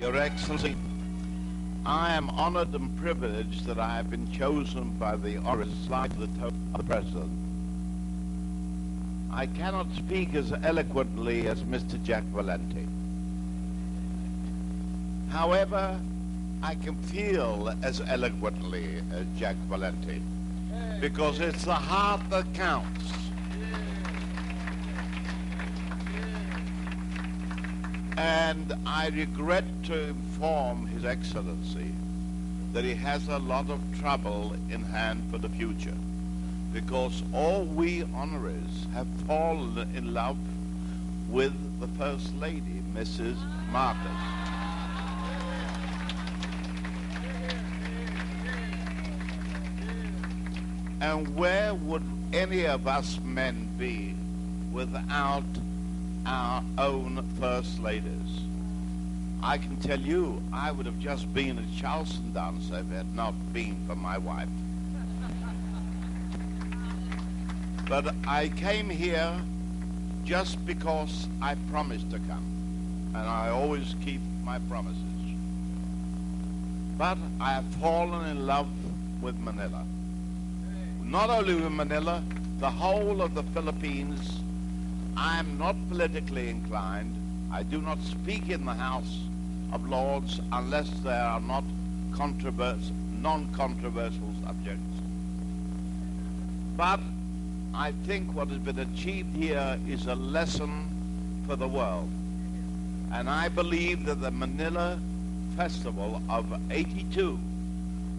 Your Excellency, I am honored and privileged that I have been chosen by the honorary slide of the President. I cannot speak as eloquently as Mr. Jack Valenti. However, I can feel as eloquently as Jack Valenti, because it's the heart that counts. And I regret to inform His Excellency that he has a lot of trouble in hand for the future, because all we honorees have fallen in love with the First Lady, Mrs. Marcus. And where would any of us men be without our own First Ladies? I can tell you, I would have just been a Charleston dancer if it had not been for my wife. But I came here just because I promised to come, and I always keep my promises. But I have fallen in love with Manila. Not only with Manila, the whole of the Philippines. I am not politically inclined. I do not speak in the House of Lords unless there are not non-controversial subjects. But I think what has been achieved here is a lesson for the world. And I believe that the Manila Festival of '82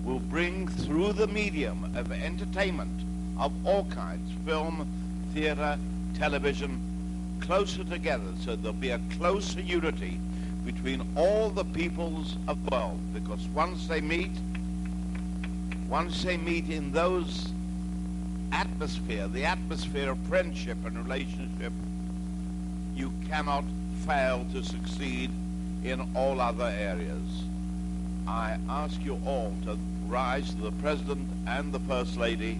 will bring, through the medium of entertainment of all kinds, film, theater, television, closer together, so there'll be a closer unity between all the peoples of the world, because once they meet in those atmosphere, the atmosphere of friendship and relationship, you cannot fail to succeed in all other areas. I ask you all to rise to the President and the First Lady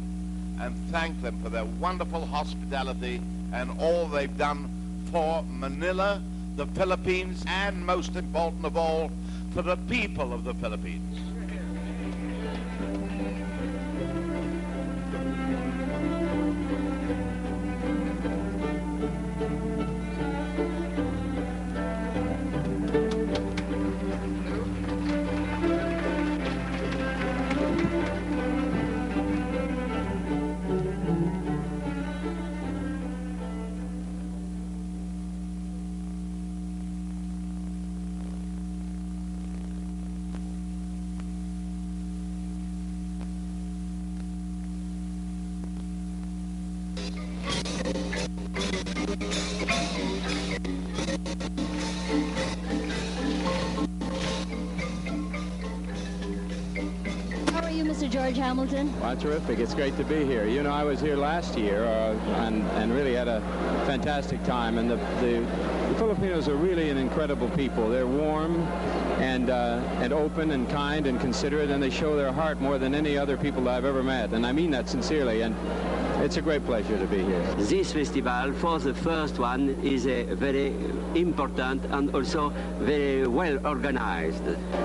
and thank them for their wonderful hospitality and all they've done for Manila, the Philippines, and most important of all, for the people of the Philippines. George Hamilton. Well, terrific. It's great to be here. You know, I was here last year and really had a fantastic time. And the Filipinos are really an incredible people. They're warm and open and kind and considerate, and they show their heart more than any other people I've ever met. And I mean that sincerely. And it's a great pleasure to be here. This festival, for the first one, is a very important and also very well organized.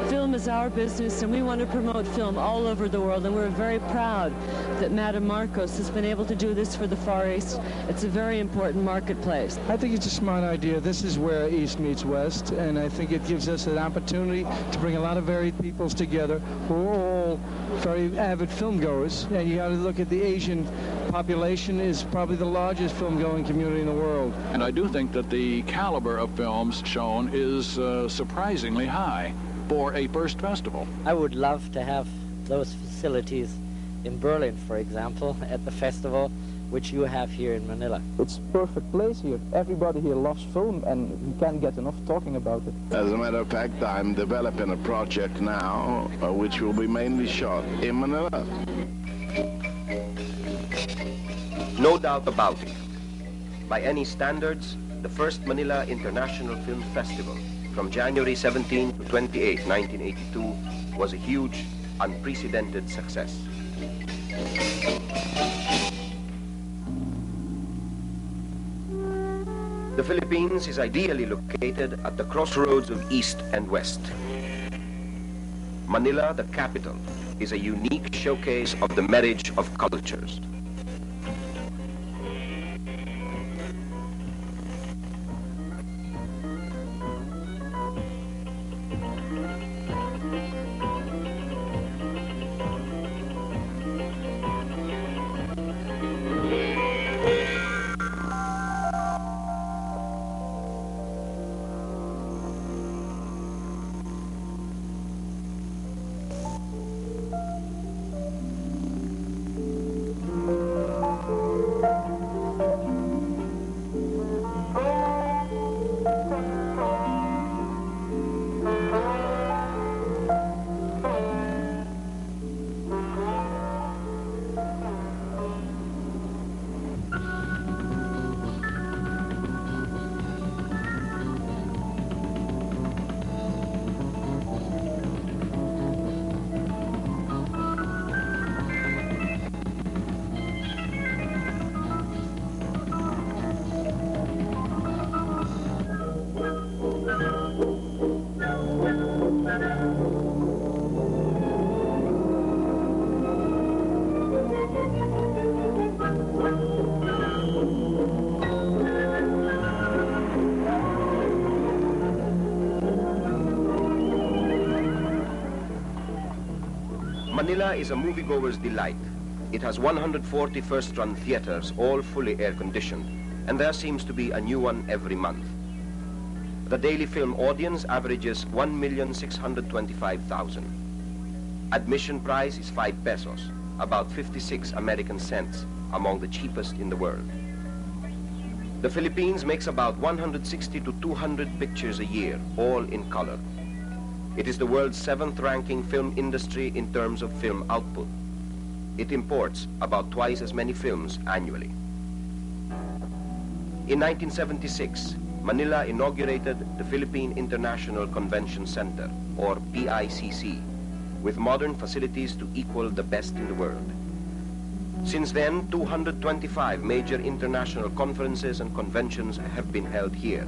Film is our business, and we want to promote film all over the world, and we're very proud that Madame Marcos has been able to do this for the Far East. It's a very important marketplace. I think it's a smart idea. This is where East meets West, and I think it gives us an opportunity to bring a lot of varied peoples together who are all very avid film goers. And you got to look at the Asian population is probably the largest film-going community in the world. And I do think that the caliber of films shown is surprisingly high for a first festival. I would love to have those facilities in Berlin, for example, at the festival, which you have here in Manila. It's a perfect place here. Everybody here loves film, and we can't get enough talking about it. As a matter of fact, I'm developing a project now which will be mainly shot in Manila. No doubt about it. By any standards, the first Manila International Film Festival from January 17 to 28, 1982 was a huge, unprecedented success. The Philippines is ideally located at the crossroads of East and West. Manila, the capital, is a unique showcase of the marriage of cultures. Manila is a moviegoer's delight. It has 140 first-run theaters, all fully air-conditioned, and there seems to be a new one every month. The daily film audience averages 1,625,000. Admission price is 5 pesos, about 56 American cents, among the cheapest in the world. The Philippines makes about 160 to 200 pictures a year, all in color. It is the world's 7th ranking film industry in terms of film output. It imports about twice as many films annually. In 1976, Manila inaugurated the Philippine International Convention Center, or PICC, with modern facilities to equal the best in the world. Since then, 225 major international conferences and conventions have been held here,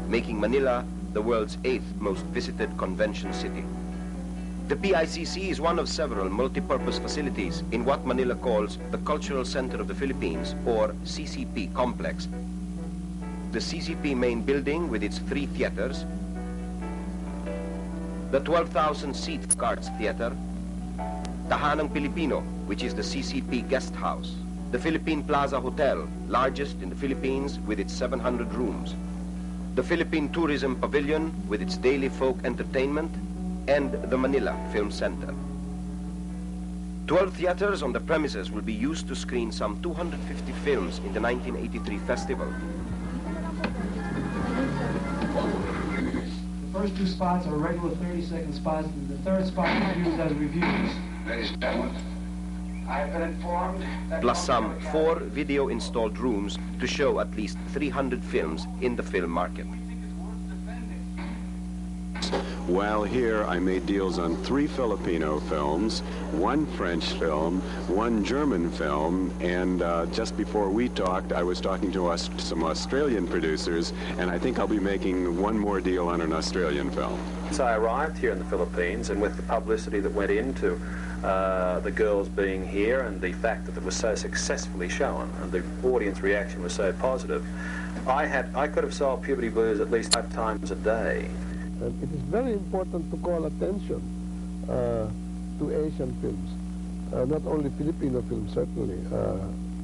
making Manila the world's 8th most visited convention city. The PICC is one of several multi-purpose facilities in what Manila calls the Cultural Center of the Philippines, or CCP complex. The CCP main building with its 3 theaters, the 12,000-seat Cards Theater, Tahanang Pilipino, which is the CCP guest house, the Philippine Plaza Hotel, largest in the Philippines with its 700 rooms, the Philippine Tourism Pavilion with its daily folk entertainment, and the Manila Film Center. 12 theaters on the premises will be used to screen some 250 films in the 1983 festival. The first 2 spots are regular 30-second spots, and the third spot is used as reviews. Ladies and gentlemen, I've been informed that... Plus some 4 video-installed rooms to show at least 300 films in the film market. While here, I made deals on 3 Filipino films, 1 French film, 1 German film, and just before we talked, I was talking to some Australian producers, and I think I'll be making 1 more deal on an Australian film. So I arrived here in the Philippines, and with the publicity that went into the girls being here and the fact that it was so successfully shown and the audience reaction was so positive, I could have sold Puberty Blues at least 5 times a day. And it is very important to call attention to Asian films, not only Filipino films, certainly,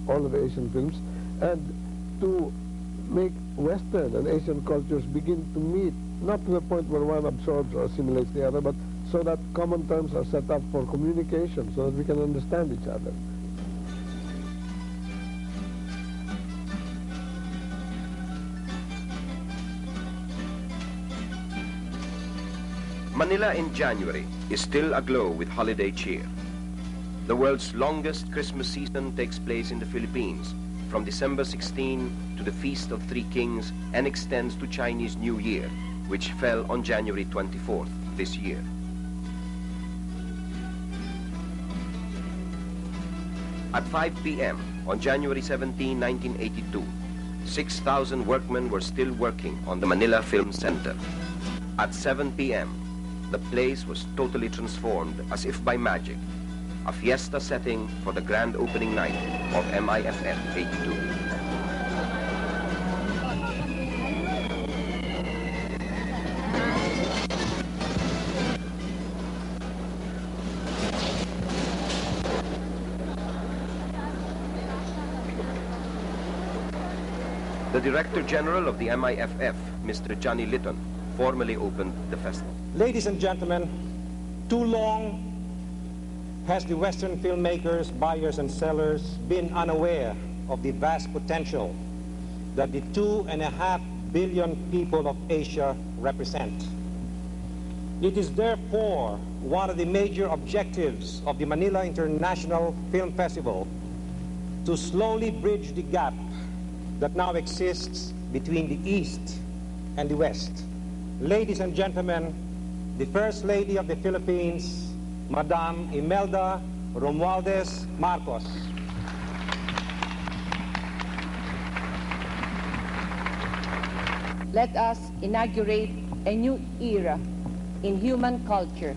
all of Asian films, and to make Western and Asian cultures begin to meet, not to the point where one absorbs or assimilates the other, but so that common terms are set up for communication, so that we can understand each other. Manila in January is still aglow with holiday cheer. The world's longest Christmas season takes place in the Philippines, from December 16 to the Feast of 3 Kings, and extends to Chinese New Year, which fell on January 24th this year. At 5 p.m. on January 17, 1982, 6,000 workmen were still working on the Manila Film Center. At 7 p.m., the place was totally transformed as if by magic, a fiesta setting for the grand opening night of MIFF 82. The Director General of the MIFF, Mr. Johnny Litton, formally opened the festival. Ladies and gentlemen, too long has the Western filmmakers, buyers and sellers been unaware of the vast potential that the 2.5 billion people of Asia represent. It is therefore one of the major objectives of the Manila International Film Festival to slowly bridge the gap that now exists between the East and the West. Ladies and gentlemen, the First Lady of the Philippines, Madam Imelda Romualdez Marcos. Let us inaugurate a new era in human culture.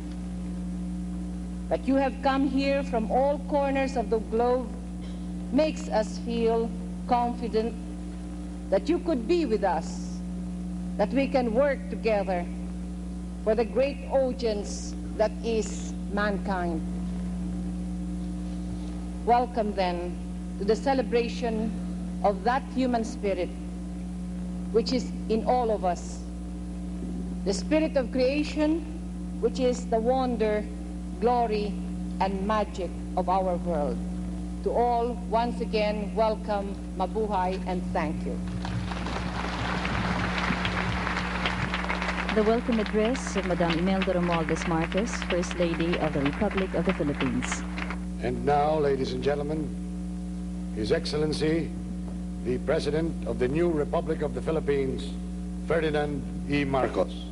That you have come here from all corners of the globe makes us feel confident that you could be with us, that we can work together for the great audience that is mankind. Welcome then to the celebration of that human spirit which is in all of us, the spirit of creation, which is the wonder, glory, and magic of our world. To all, once again, welcome, mabuhay, and thank you. The welcome address of Madam Imelda Romualdez Marcos, First Lady of the Republic of the Philippines. And now, ladies and gentlemen, His Excellency, the President of the new Republic of the Philippines, Ferdinand E. Marcos.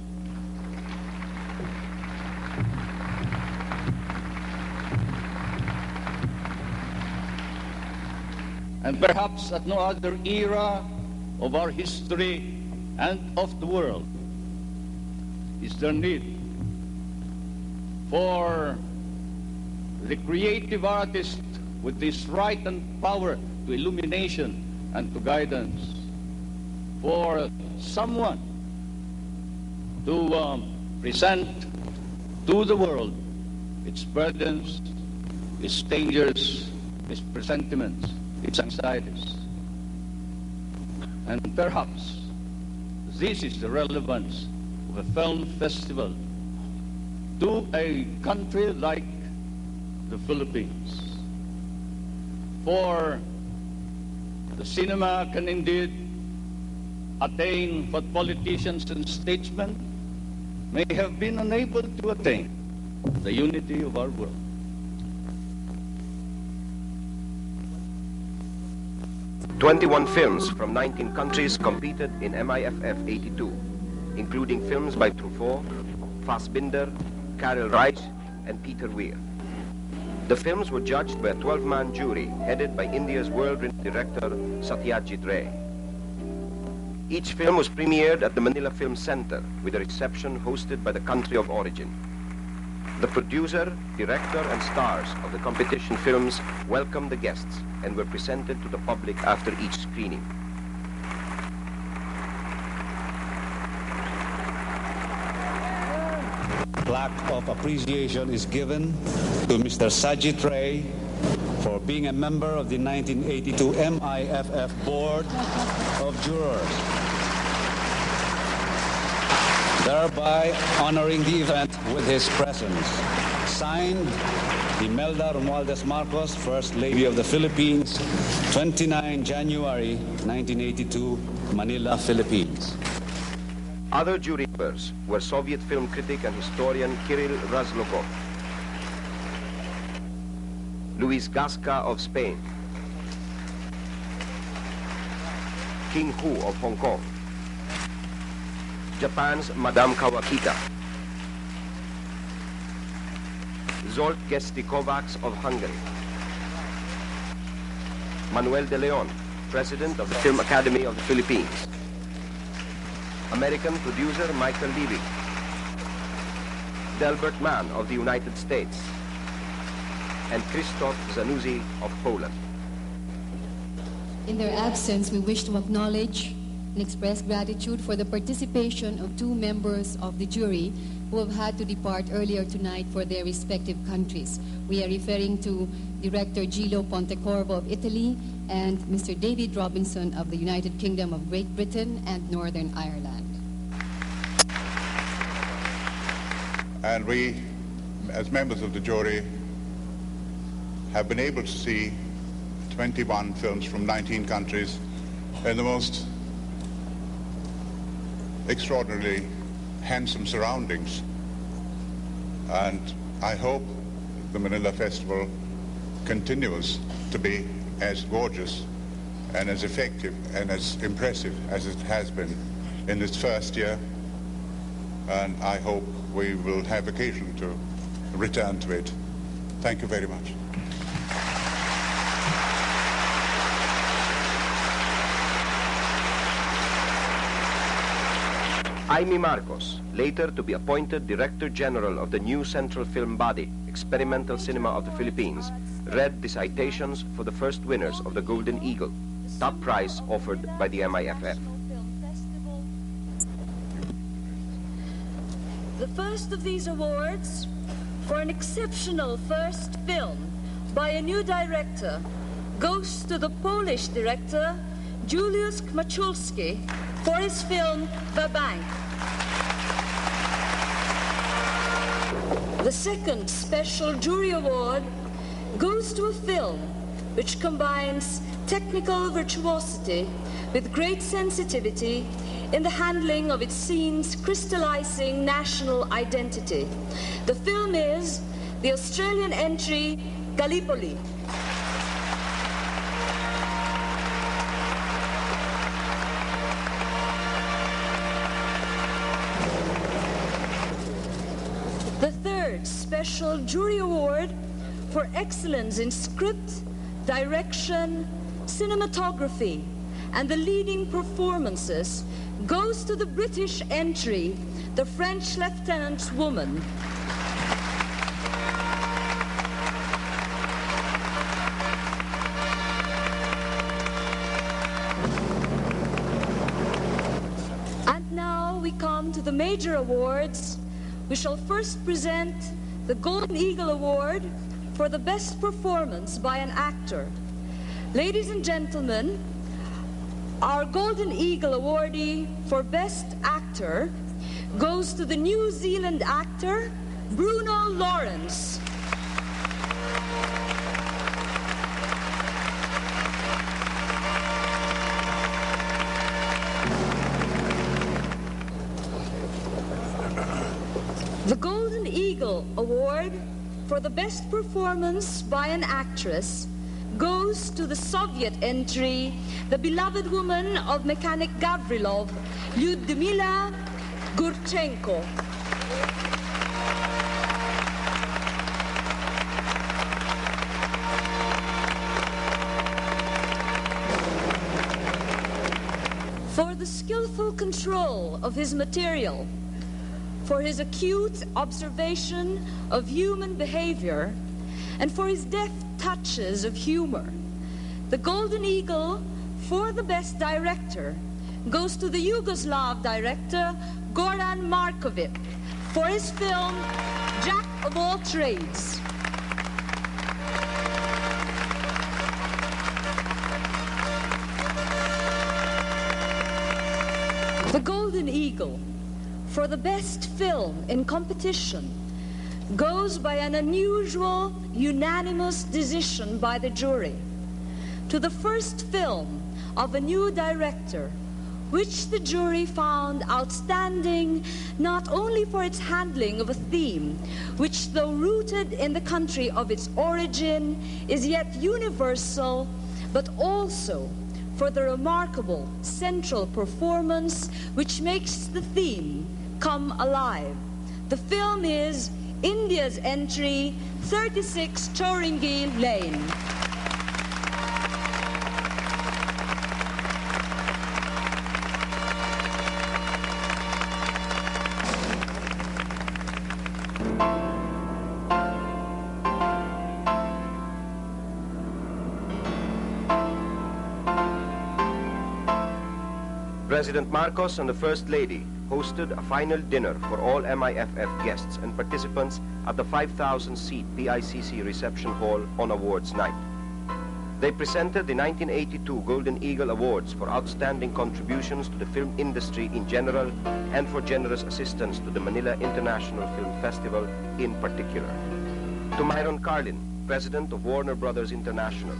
And perhaps at no other era of our history and of the world is there need for the creative artist with this right and power to illumination and to guidance, for someone to present to the world its burdens, its dangers, its presentiments, its anxieties. And perhaps this is the relevance of a film festival to a country like the Philippines. For the cinema can indeed attain what politicians and statesmen may have been unable to attain, the unity of our world. "21 films from 19 countries competed in MIFF 82, including films by Truffaut, Fassbinder, Karel Reich, and Peter Weir. The films were judged by a 12-man jury headed by India's world-renowned director Satyajit Ray. Each film was premiered at the Manila Film Center with a reception hosted by the country of origin. The producer, director, and stars of the competition films welcomed the guests and were presented to the public after each screening. Plaque of appreciation is given to Mr. Sajid Ray for being a member of the 1982 MIFF Board of Jurors, thereby honoring the event with his presence. Signed, Imelda Romualdez Marcos, First Lady of the Philippines, 29 January 1982, Manila, Philippines. Other jury members were Soviet film critic and historian Kirill Razlogov, Luis Gasca of Spain, King Hu of Hong Kong, Japan's Madame Kawakita, Zsolt Gesti Kovacs of Hungary, Manuel de Leon, President of the Film Academy of the Philippines. American producer Michael Levy. Delbert Mann of the United States. And Krzysztof Zanussi of Poland. In their absence, we wish to acknowledge and express gratitude for the participation of 2 members of the jury who have had to depart earlier tonight for their respective countries. We are referring to Director Gillo Pontecorvo of Italy and Mr. David Robinson of the United Kingdom of Great Britain and Northern Ireland. And we, as members of the jury, have been able to see 21 films from 19 countries in the most extraordinarily handsome surroundings. And I hope the Manila Festival continues to be as gorgeous and as effective and as impressive as it has been in this first year. And I hope we will have occasion to return to it. Thank you very much. Jaime Marcos, later to be appointed Director General of the new Central Film Body, Experimental Cinema of the Philippines, read the citations for the first winners of the Golden Eagle, top prize offered by the MIFF. The first of these awards for an exceptional first film by a new director goes to the Polish director Juliusz Kmaczulski for his film The Bank. The second special jury award goes to a film which combines technical virtuosity with great sensitivity in the handling of its scenes crystallizing national identity. The film is the Australian entry Gallipoli. The third special jury award for excellence in script, direction, cinematography, and the leading performances goes to the British entry, The French Lieutenant's Woman. And now we come to the major awards. We shall first present the Golden Eagle Award for the best performance by an actor. Ladies and gentlemen, our Golden Eagle awardee for Best Actor goes to the New Zealand actor Bruno Lawrence. The Golden Eagle Award for the best performance by an actress goes to the Soviet entry, the beloved woman of mechanic Gavrilov, Lyudmila Gurchenko. For the skillful control of his material, for his acute observation of human behavior, and for his deft touches of humor. The Golden Eagle for the Best Director goes to the Yugoslav director Goran Markovic for his film Jack of All Trades. The Golden Eagle for the best film in competition goes by an unusual, unanimous decision by the jury to the first film of a new director, which the jury found outstanding not only for its handling of a theme, which though rooted in the country of its origin is yet universal, but also for the remarkable central performance which makes the theme come alive. The film is India's entry, 36 Chowringhee Lane. President Marcos and the First Lady hosted a final dinner for all MIFF guests and participants at the 5,000-seat PICC reception hall on awards night. They presented the 1982 Golden Eagle Awards for outstanding contributions to the film industry in general and for generous assistance to the Manila International Film Festival in particular. To Myron Carlin, President of Warner Brothers International,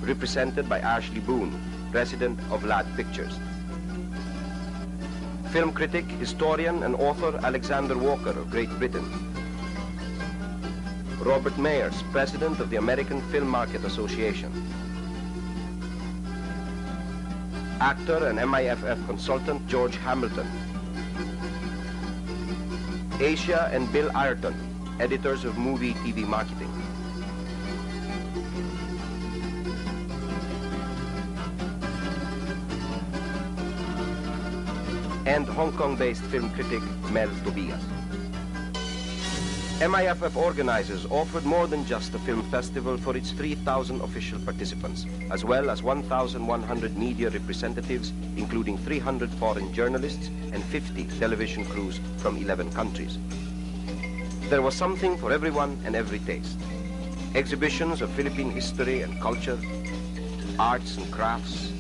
represented by Ashley Boone, President of LAD Pictures. Film critic, historian, and author Alexander Walker of Great Britain. Robert Mayers, President of the American Film Market Association. Actor and MIFF consultant George Hamilton. Asia and Bill Ayrton, editors of Movie TV Marketing. And Hong Kong-based film critic Mel Tobias. MIFF organizers offered more than just a film festival for its 3,000 official participants, as well as 1,100 media representatives, including 300 foreign journalists and 50 television crews from 11 countries. There was something for everyone and every taste. Exhibitions of Philippine history and culture, arts and crafts,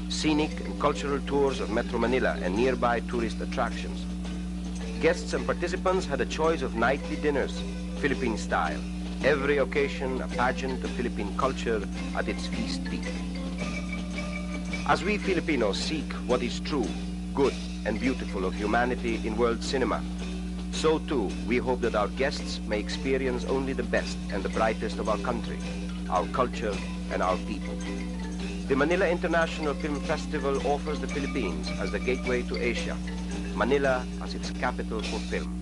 scenic and cultural tours of Metro Manila and nearby tourist attractions. Guests and participants had a choice of nightly dinners, Philippine style. Every occasion a pageant of Philippine culture at its feast peak. As we Filipinos seek what is true, good, and beautiful of humanity in world cinema, so too we hope that our guests may experience only the best and the brightest of our country, our culture, and our people. The Manila International Film Festival offers the Philippines as the gateway to Asia, Manila as its capital for film.